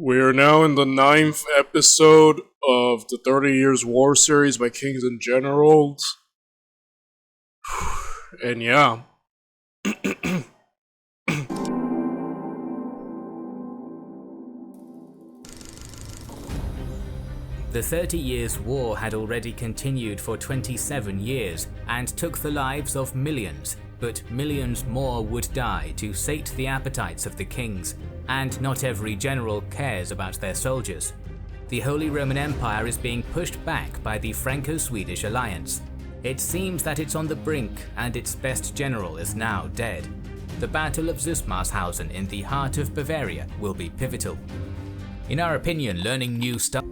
We are now in the ninth episode of the 30 Years War series by Kings and Generals. And yeah. The 30 Years' War had already continued for 27 years and took the lives of millions, but millions more would die to sate the appetites of the kings, and not every general cares about their soldiers. The Holy Roman Empire is being pushed back by the Franco-Swedish alliance. It seems that it's on the brink and its best general is now dead. The Battle of Zusmarshausen in the heart of Bavaria will be pivotal. In our opinion, learning new stuff.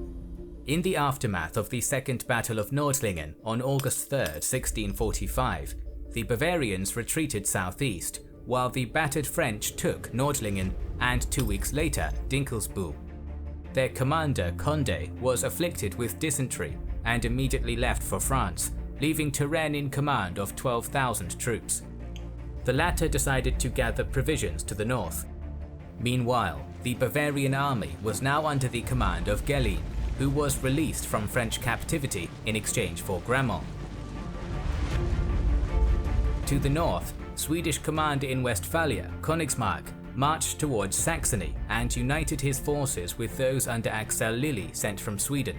In the aftermath of the Second Battle of Nordlingen on August 3, 1645, the Bavarians retreated southeast, while the battered French took Nordlingen and 2 weeks later Dinkelsbühl. Their commander Condé was afflicted with dysentery and immediately left for France, leaving Turenne in command of 12,000 troops. The latter decided to gather provisions to the north. Meanwhile, the Bavarian army was now under the command of Gellin, who was released from French captivity in exchange for Grammont. To the north, Swedish commander in Westphalia, Königsmark, marched towards Saxony and united his forces with those under Axel Lilly sent from Sweden.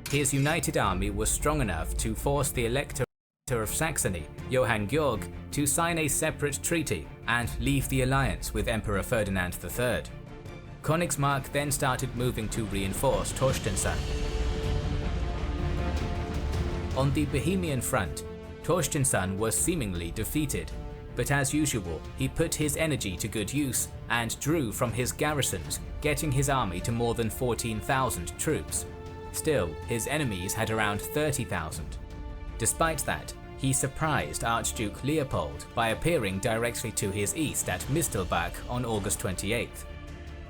His united army was strong enough to force the Elector of Saxony, Johann Georg, to sign a separate treaty and leave the alliance with Emperor Ferdinand III. Königsmark then started moving to reinforce Torstensson. On the Bohemian front, Torstensson was seemingly defeated, but as usual, he put his energy to good use and drew from his garrisons, getting his army to more than 14,000 troops. Still, his enemies had around 30,000. Despite that, he surprised Archduke Leopold by appearing directly to his east at Mistelbach on August 28th.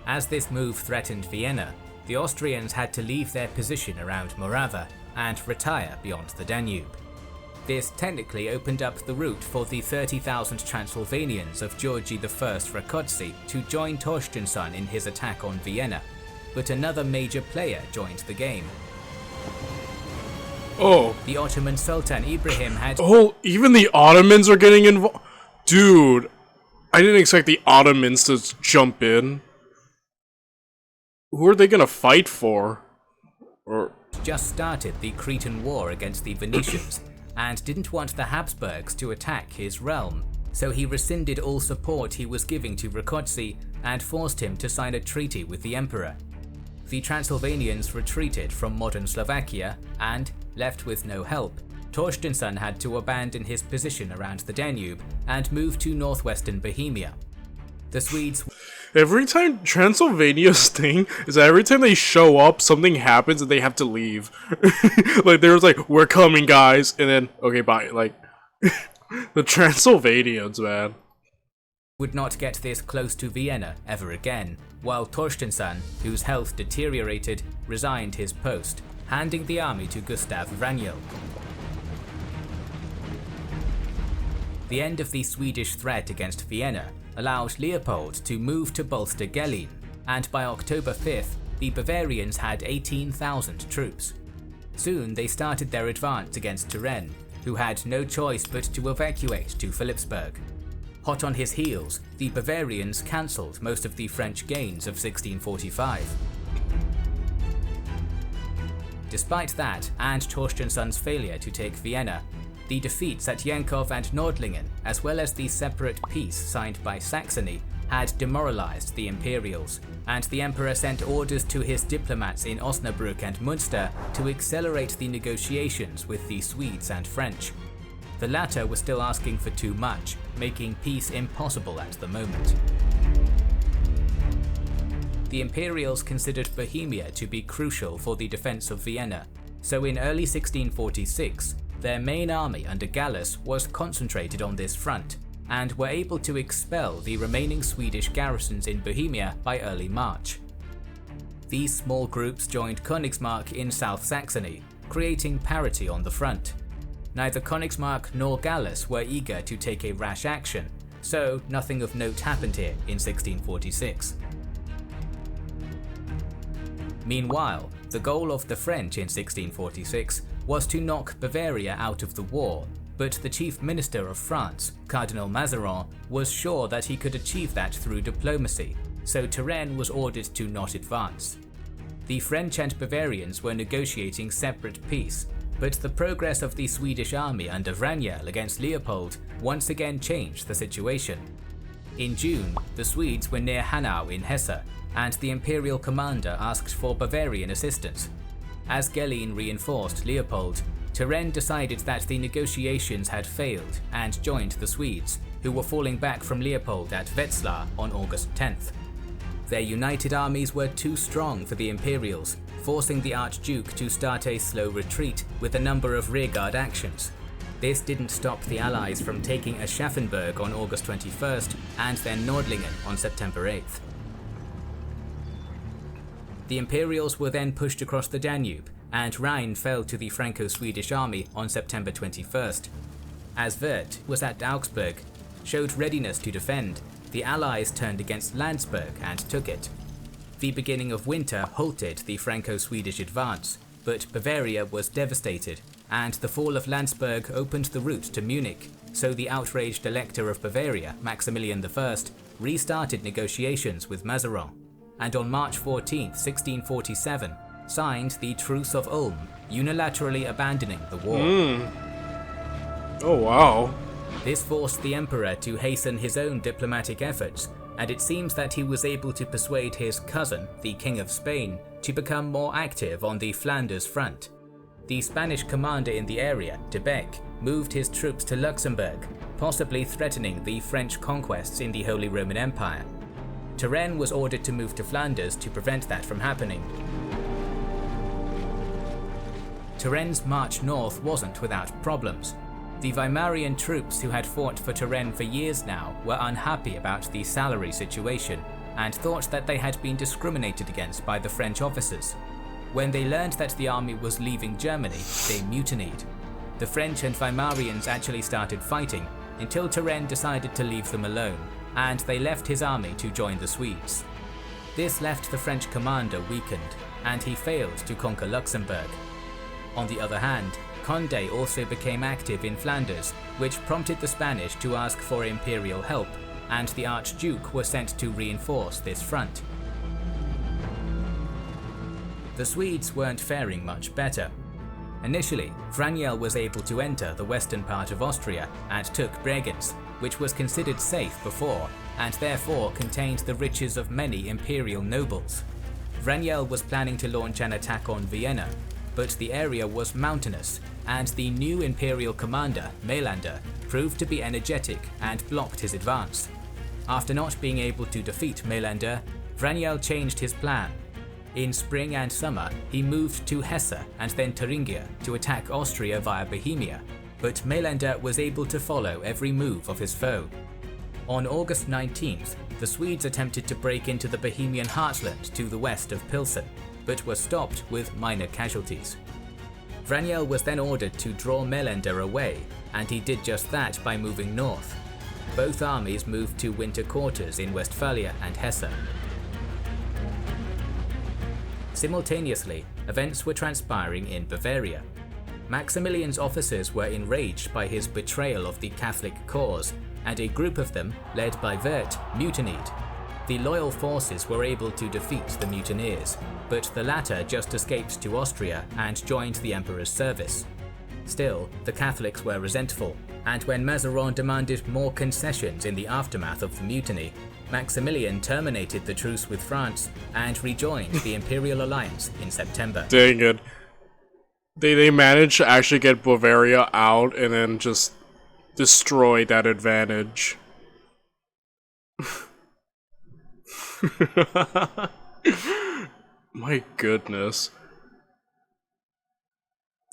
As this move threatened Vienna, the Austrians had to leave their position around Morava and retire beyond the Danube. This technically opened up the route for the 30,000 Transylvanians of Georgi I Rákóczi to join Torstensson in his attack on Vienna, but another major player joined the game. The Ottoman Sultan Ibrahim had... Even the Ottomans are getting involved? Dude, I didn't expect the Ottomans to jump in. Who are they gonna fight for? Just started the Cretan War against the Venetians and didn't want the Habsburgs to attack his realm, so he rescinded all support he was giving to Rákóczi and forced him to sign a treaty with the emperor. The Transylvanians retreated from modern Slovakia and, left with no help, Torstensson had to abandon his position around the Danube and move to northwestern Bohemia. The Swedes... Every time Transylvania's thing is that every time they show up, something happens and they have to leave. Like, there's like, we're coming, guys, and then, okay, bye. Like, the Transylvanians, man. Would not get this close to Vienna ever again, while Torstensson, whose health deteriorated, resigned his post, handing the army to Gustav Wrangel. The end of the Swedish threat against Vienna allowed Leopold to move to bolster Gellin, and by October 5th, the Bavarians had 18,000 troops. Soon they started their advance against Turenne, who had no choice but to evacuate to Philipsburg. Hot on his heels, the Bavarians cancelled most of the French gains of 1645. Despite that and Torstensson's failure to take Vienna, the defeats at Yankov and Nordlingen, as well as the separate peace signed by Saxony, had demoralized the Imperials, and the Emperor sent orders to his diplomats in Osnabrück and Münster to accelerate the negotiations with the Swedes and French. The latter were still asking for too much, making peace impossible at the moment. The Imperials considered Bohemia to be crucial for the defense of Vienna, so in early 1646, their main army under Gallus was concentrated on this front, and were able to expel the remaining Swedish garrisons in Bohemia by early March. These small groups joined Königsmark in South Saxony, creating parity on the front. Neither Königsmark nor Gallus were eager to take a rash action, so nothing of note happened here in 1646. Meanwhile, the goal of the French in 1646 was to knock Bavaria out of the war, but the chief minister of France, Cardinal Mazarin, was sure that he could achieve that through diplomacy, so Turenne was ordered to not advance. The French and Bavarians were negotiating separate peace, but the progress of the Swedish army under Wraniel against Leopold once again changed the situation. In June, the Swedes were near Hanau in Hesse, and the imperial commander asked for Bavarian assistance. As Gellin reinforced Leopold, Turenne decided that the negotiations had failed and joined the Swedes, who were falling back from Leopold at Wetzlar on August 10th. Their united armies were too strong for the Imperials, forcing the Archduke to start a slow retreat with a number of rearguard actions. This didn't stop the Allies from taking Aschaffenburg on August 21st and then Nordlingen on September 8th. The Imperials were then pushed across the Danube, and Rhine fell to the Franco-Swedish army on September 21st. As Wirth was at Augsburg, showed readiness to defend, the Allies turned against Landsberg and took it. The beginning of winter halted the Franco-Swedish advance, but Bavaria was devastated, and the fall of Landsberg opened the route to Munich, so the outraged Elector of Bavaria, Maximilian I, restarted negotiations with Mazarin, and on March 14, 1647, signed the Truce of Ulm, unilaterally abandoning the war. Oh wow. This forced the emperor to hasten his own diplomatic efforts, and it seems that he was able to persuade his cousin, the King of Spain, to become more active on the Flanders front. The Spanish commander in the area, de Beck, moved his troops to Luxembourg, possibly threatening the French conquests in the Holy Roman Empire. Turenne was ordered to move to Flanders to prevent that from happening. Turenne's march north wasn't without problems. The Weimarian troops who had fought for Turenne for years now were unhappy about the salary situation and thought that they had been discriminated against by the French officers. When they learned that the army was leaving Germany, they mutinied. The French and Weimarians actually started fighting until Turenne decided to leave them alone, and they left his army to join the Swedes. This left the French commander weakened, and he failed to conquer Luxembourg. On the other hand, Condé also became active in Flanders, which prompted the Spanish to ask for imperial help, and the Archduke was sent to reinforce this front. The Swedes weren't faring much better. Initially, Wraniel was able to enter the western part of Austria and took Bregenz, which was considered safe before, and therefore contained the riches of many imperial nobles. Wraniel was planning to launch an attack on Vienna, but the area was mountainous, and the new imperial commander, Melander, proved to be energetic and blocked his advance. After not being able to defeat Melander, Wraniel changed his plan. In spring and summer, he moved to Hesse and then Thuringia to attack Austria via Bohemia, but Melander was able to follow every move of his foe. On August 19th, the Swedes attempted to break into the Bohemian heartland to the west of Pilsen, but were stopped with minor casualties. Wraniel was then ordered to draw Melander away, and he did just that by moving north. Both armies moved to winter quarters in Westphalia and Hesse. Simultaneously, events were transpiring in Bavaria. Maximilian's officers were enraged by his betrayal of the Catholic cause, and a group of them, led by Wirth, mutinied. The loyal forces were able to defeat the mutineers, but the latter just escaped to Austria and joined the emperor's service. Still, the Catholics were resentful, and when Mazarin demanded more concessions in the aftermath of the mutiny, Maximilian terminated the truce with France and rejoined the Imperial Alliance in September. Dang it. They managed to actually get Bavaria out and then just destroy that advantage. My goodness.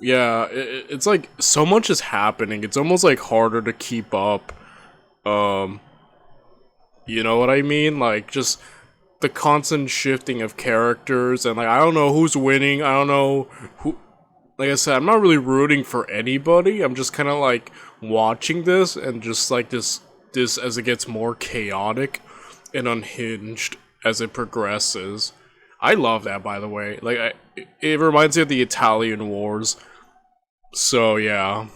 Yeah, it's like so much is happening. It's almost like harder to keep up. You know what I mean? Like just the constant shifting of characters and like I don't know who's winning. I don't know who. Like I said, I'm not really rooting for anybody. I'm just kind of like watching this and just like this as it gets more chaotic and unhinged as it progresses. I love that, by the way. Like, it reminds me of the Italian Wars. So, yeah.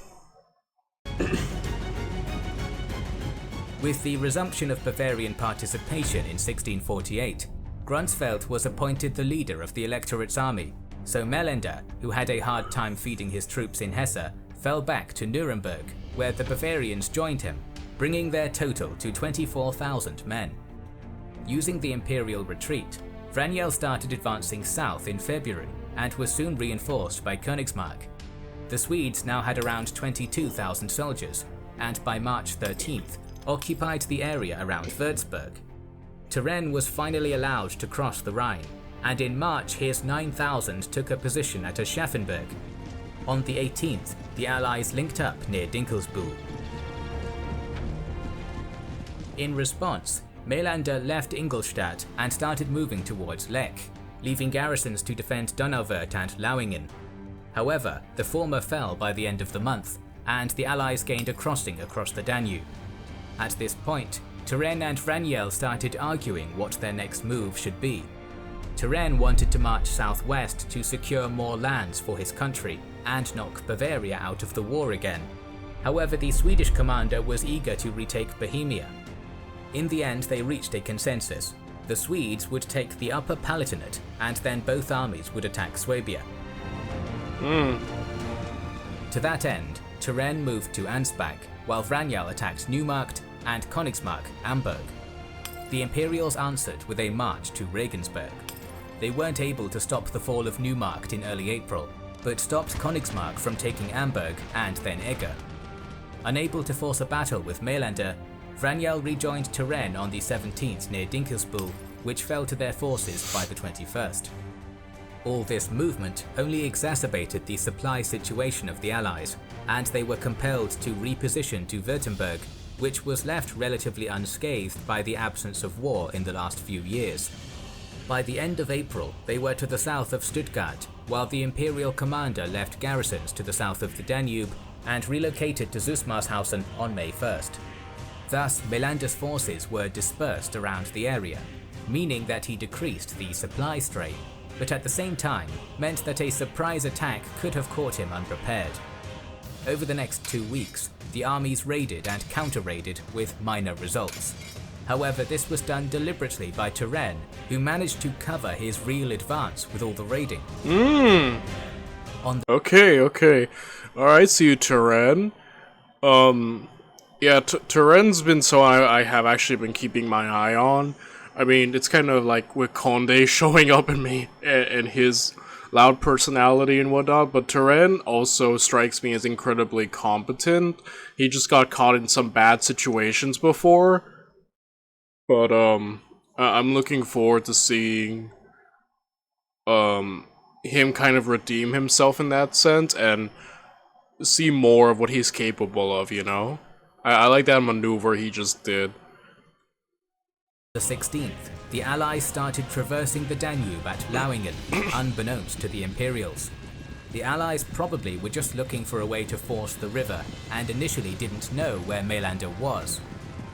With the resumption of Bavarian participation in 1648, Grunsfeld was appointed the leader of the electorate's army, so Melander, who had a hard time feeding his troops in Hesse, fell back to Nuremberg, where the Bavarians joined him, bringing their total to 24,000 men. Using the imperial retreat, Wraniel started advancing south in February and was soon reinforced by Königsmark. The Swedes now had around 22,000 soldiers, and by March 13th, occupied the area around Würzburg. Turenne was finally allowed to cross the Rhine, and in March his 9,000 took a position at Aschaffenburg. On the 18th, the Allies linked up near Dinkelsbühl. In response, Melander left Ingolstadt and started moving towards Lech, leaving garrisons to defend Donauwörth and Lauingen. However, the former fell by the end of the month, and the Allies gained a crossing across the Danube. At this point, Turenne and Wraniel started arguing what their next move should be. Turenne wanted to march southwest to secure more lands for his country and knock Bavaria out of the war again. However, the Swedish commander was eager to retake Bohemia. In the end, they reached a consensus. The Swedes would take the Upper Palatinate, and then both armies would attack Swabia. To that end, Turenne moved to Ansbach, while Wraniel attacked Neumarkt and Königsmark Amberg. The Imperials answered with a march to Regensburg. They weren't able to stop the fall of Neumarkt in early April, but stopped Königsmark from taking Amberg and then Eger. Unable to force a battle with Melander, Wraniel rejoined Turenne on the 17th near Dinkelsbühl, which fell to their forces by the 21st. All this movement only exacerbated the supply situation of the Allies, and they were compelled to reposition to Württemberg, which was left relatively unscathed by the absence of war in the last few years. By the end of April, they were to the south of Stuttgart, while the Imperial commander left garrisons to the south of the Danube and relocated to Zusmarshausen on May 1st. Thus, Melander's forces were dispersed around the area, meaning that he decreased the supply strain, but at the same time meant that a surprise attack could have caught him unprepared. Over the next 2 weeks, the armies raided and counter-raided with minor results. However, this was done deliberately by Turenne, who managed to cover his real advance with all the raiding. Okay. Alright, so you Turenne. Yeah, Turenne's been someone I have actually been keeping my eye on. I mean, it's kind of like with Condé showing up in me and his loud personality and whatnot, but Turenne also strikes me as incredibly competent. He just got caught in some bad situations before, but I'm looking forward to seeing him kind of redeem himself in that sense and see more of what he's capable of, you know? I like that maneuver he just did. The 16th, the Allies started traversing the Danube at Lauingen, unbeknownst to the Imperials. The Allies probably were just looking for a way to force the river and initially didn't know where Melander was.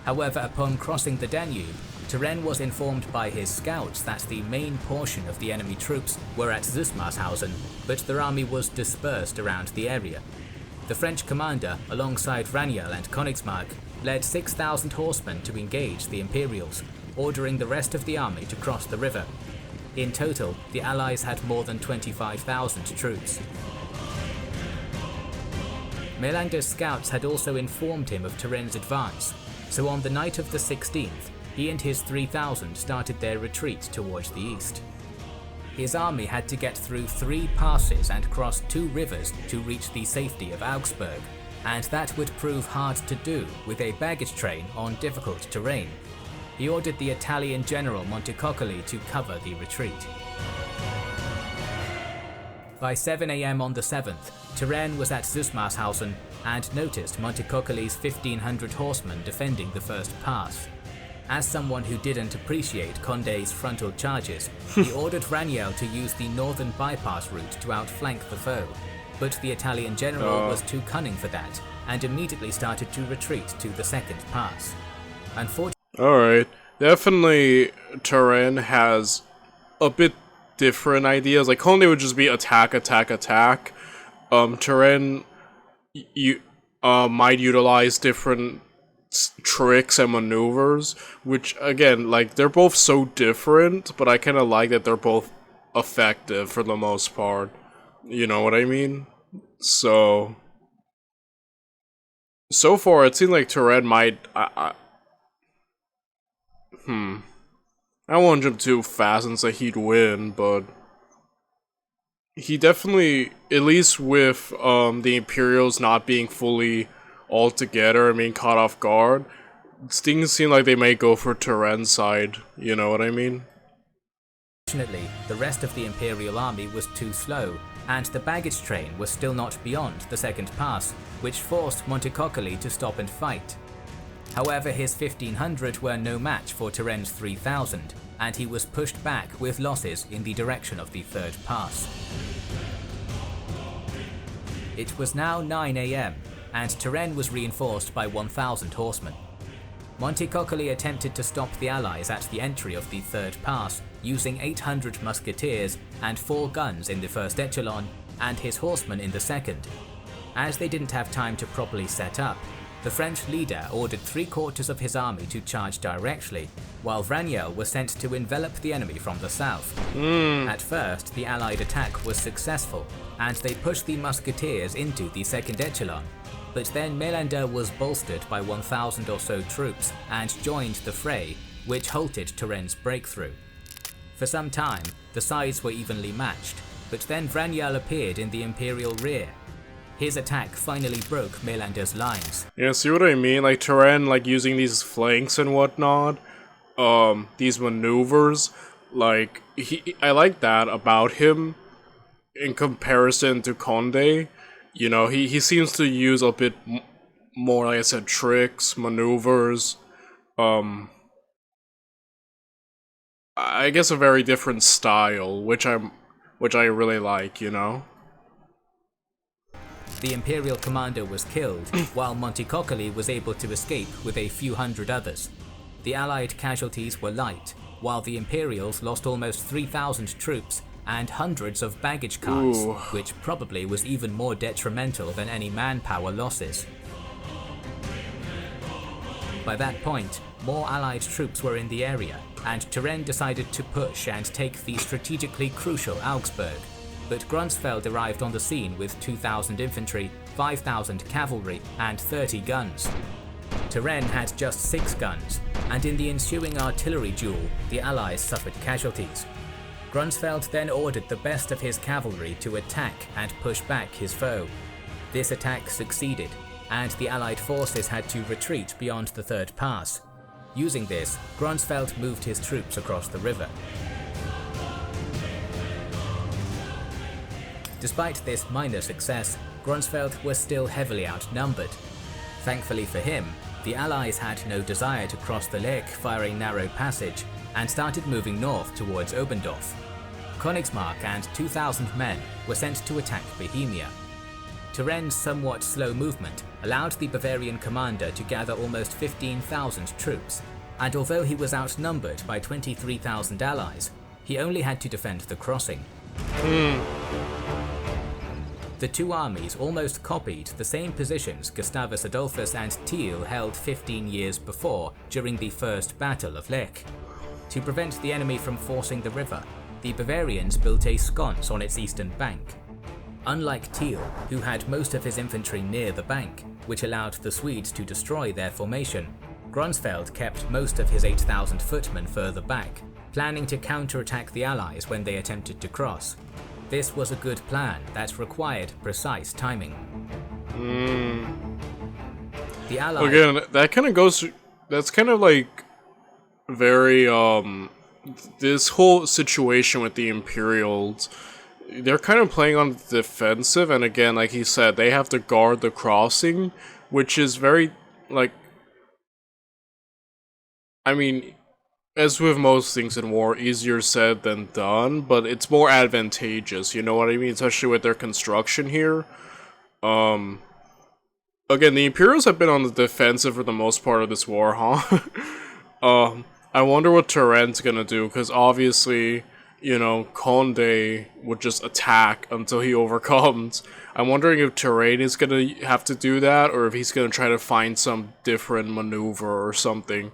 However, upon crossing the Danube, Turenne was informed by his scouts that the main portion of the enemy troops were at Zusmarshausen, but their army was dispersed around the area. The French commander, alongside Wraniel and Königsmark, led 6,000 horsemen to engage the Imperials, ordering the rest of the army to cross the river. In total, the Allies had more than 25,000 troops. Melander's scouts had also informed him of Turenne's advance, so on the night of the 16th, he and his 3,000 started their retreat towards the east. His army had to get through 3 passes and cross 2 rivers to reach the safety of Augsburg, and that would prove hard to do with a baggage train on difficult terrain. He ordered the Italian general Montecuccoli to cover the retreat. By 7 AM on the 7th, Turenne was at Zusmarshausen and noticed Montecuccoli's 1,500 horsemen defending the first pass. As someone who didn't appreciate Condé's frontal charges, he ordered Wraniel to use the northern bypass route to outflank the foe, but the Italian general was too cunning for that and immediately started to retreat to the second pass. Unfortunately, Alright, definitely Turenne has a bit different ideas. Like Conde would just be attack, attack, attack. Turin, you might utilize different tricks and maneuvers, which again, like they're both so different, but I kind of like that they're both effective for the most part. You know what I mean? So far, it seems like Turin might. I won't jump too fast and say he'd win, but he definitely, at least with the Imperials not being fully all together and being caught off guard, things seem like they may go for Turen's side. You know what I mean? Fortunately, the rest of the Imperial army was too slow, and the baggage train was still not beyond the second pass, which forced Montecuccoli to stop and fight. However, his 1500 were no match for Turen's 3000, and he was pushed back with losses in the direction of the third pass. It was now 9 AM, and Turen was reinforced by 1000 horsemen. Montecuccoli attempted to stop the allies at the entry of the third pass, using 800 musketeers and 4 guns in the first echelon, and his horsemen in the second. As they didn't have time to properly set up, the French leader ordered 3/4 of his army to charge directly, while Vraniel was sent to envelop the enemy from the south. At first, the allied attack was successful, and they pushed the musketeers into the second echelon, but then Melander was bolstered by 1000 or so troops and joined the fray, which halted Turen's breakthrough. For some time, the sides were evenly matched, but then Vraniel appeared in the Imperial rear. His attack finally broke Melander's lines. Yeah, see what I mean? Like Turen, like using these flanks and whatnot, these maneuvers, like I like that about him in comparison to Conde. You know, he seems to use a bit more, like I said, tricks, maneuvers, I guess a very different style, which I really like, you know? The Imperial commander was killed, while Montecuccoli was able to escape with a few hundred others. The Allied casualties were light, while the Imperials lost almost 3,000 troops and hundreds of baggage carts, which probably was even more detrimental than any manpower losses. By that point, more Allied troops were in the area, and Turenne decided to push and take the strategically crucial Augsburg. But Grunsfeld arrived on the scene with 2,000 infantry, 5,000 cavalry, and 30 guns. Turenne had just 6 guns, and in the ensuing artillery duel, the Allies suffered casualties. Grunsfeld then ordered the best of his cavalry to attack and push back his foe. This attack succeeded, and the Allied forces had to retreat beyond the third pass. Using this, Grunsfeld moved his troops across the river. Despite this minor success, Grunsfeld was still heavily outnumbered. Thankfully for him, the Allies had no desire to cross the Lech via a narrow passage, and started moving north towards Oberndorf. Königsmark and 2,000 men were sent to attack Bohemia. Turenne's somewhat slow movement allowed the Bavarian commander to gather almost 15,000 troops, and although he was outnumbered by 23,000 allies, he only had to defend the crossing. The two armies almost copied the same positions Gustavus Adolphus and Thiel held 15 years before during the First Battle of Lech. To prevent the enemy from forcing the river, the Bavarians built a sconce on its eastern bank. Unlike Thiel, who had most of his infantry near the bank, which allowed the Swedes to destroy their formation, Grunsfeld kept most of his 8,000 footmen further back, planning to counterattack the Allies when they attempted to cross. This was a good plan that required precise timing. The Allies... Again, that kind of goes... That's kind of like... very, this whole situation with the Imperials, they're kind of playing on the defensive, and again, like he said, they have to guard the crossing, which is very, like... I mean... As with most things in war, easier said than done, but it's more advantageous, you know what I mean? Especially with their construction here. Again, the Imperials have been on the defensive for the most part of this war, huh? I wonder what Turenne's gonna do, because obviously you know, Conde would just attack until he overcomes. I'm wondering if Terrain is gonna have to do that, or if he's gonna try to find some different maneuver or something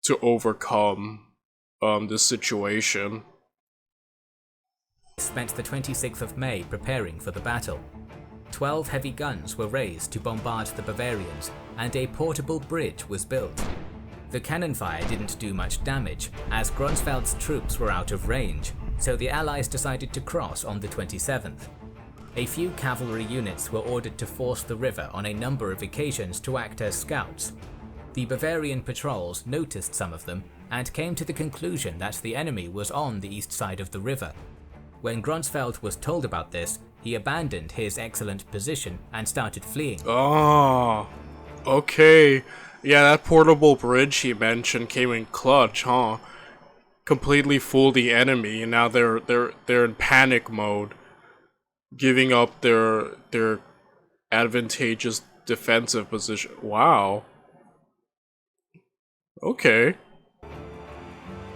to overcome this situation. Spent the 26th of May preparing for the battle. 12 heavy guns were raised to bombard the Bavarians, and a portable bridge was built. The cannon fire didn't do much damage, as Gronsfeld's troops were out of range, so the Allies decided to cross on the 27th. A few cavalry units were ordered to force the river on a number of occasions to act as scouts. The Bavarian patrols noticed some of them, and came to the conclusion that the enemy was on the east side of the river. When Gronsfeld was told about this, he abandoned his excellent position and started fleeing. Oh, okay. Yeah, that portable bridge he mentioned came in clutch, huh? Completely fooled the enemy, and now they're in panic mode, giving up their advantageous defensive position. Wow. Okay.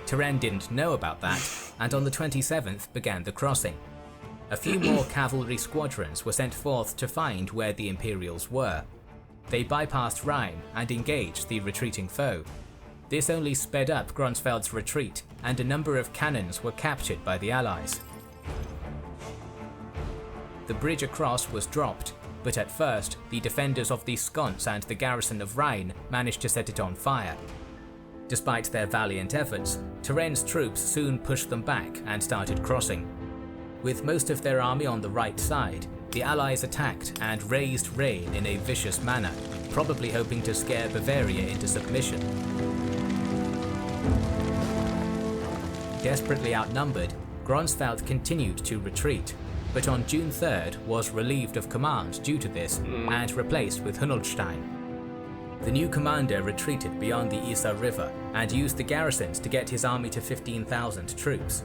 Turenne didn't know about that, and on the 27th began the crossing. A few more cavalry squadrons were sent forth to find where the Imperials were. They bypassed Rhine and engaged the retreating foe. This only sped up Gronsfeld's retreat, and a number of cannons were captured by the Allies. The bridge across was dropped, but at first, the defenders of the sconce and the garrison of Rhine managed to set it on fire. Despite their valiant efforts, Turenne's troops soon pushed them back and started crossing. With most of their army on the right side, the Allies attacked and raised Rhine in a vicious manner, probably hoping to scare Bavaria into submission. Desperately outnumbered, Gronsfeld continued to retreat, but on June 3rd was relieved of command due to this and replaced with Hunolstein. The new commander retreated beyond the Isar River and used the garrisons to get his army to 15,000 troops.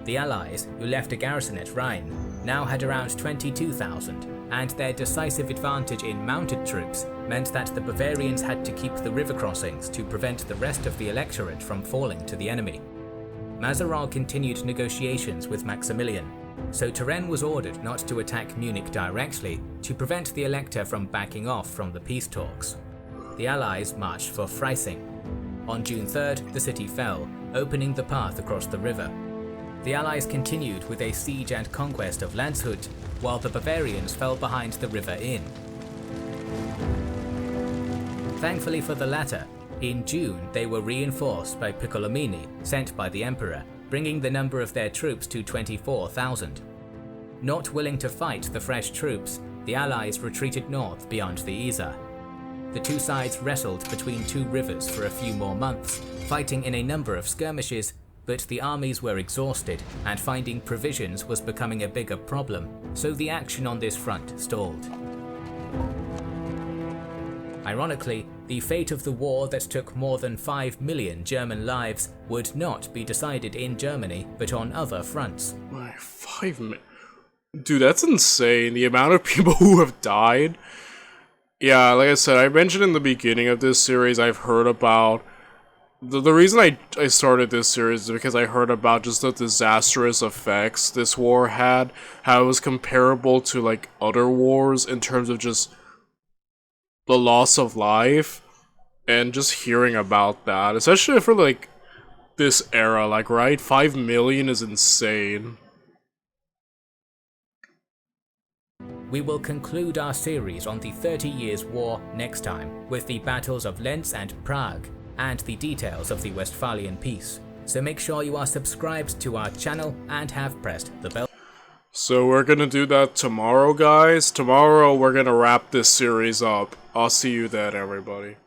The Allies, who left a garrison at Rhine, now had around 22,000, and their decisive advantage in mounted troops meant that the Bavarians had to keep the river crossings to prevent the rest of the electorate from falling to the enemy. Mazarin continued negotiations with Maximilian, so Turenne was ordered not to attack Munich directly to prevent the elector from backing off from the peace talks. The Allies marched for Freising. On June 3rd, the city fell, opening the path across the river. The Allies continued with a siege and conquest of Landshut, while the Bavarians fell behind the river Inn. Thankfully for the latter, in June they were reinforced by Piccolomini, sent by the Emperor, bringing the number of their troops to 24,000. Not willing to fight the fresh troops, the Allies retreated north beyond the Isar. The two sides wrestled between two rivers for a few more months, fighting in a number of skirmishes, but the armies were exhausted and finding provisions was becoming a bigger problem, so the action on this front stalled. Ironically, the fate of the war that took more than 5 million German lives would not be decided in Germany, but on other fronts. 5 million? Dude, that's insane. The amount of people who have died. Yeah, like I said, I mentioned in the beginning of this series, I've heard about... The reason I started this series is because I heard about just the disastrous effects this war had, how it was comparable to, like, other wars in terms of just the loss of life, and just hearing about that, especially for, like, this era, like, right? 5 million is insane. We will conclude our series on the 30 Years' War next time, with the battles of Lens and Prague, and the details of the Westphalian Peace. So make sure you are subscribed to our channel and have pressed the bell. So we're gonna do that tomorrow, guys. Tomorrow we're gonna wrap this series up. I'll see you then, everybody.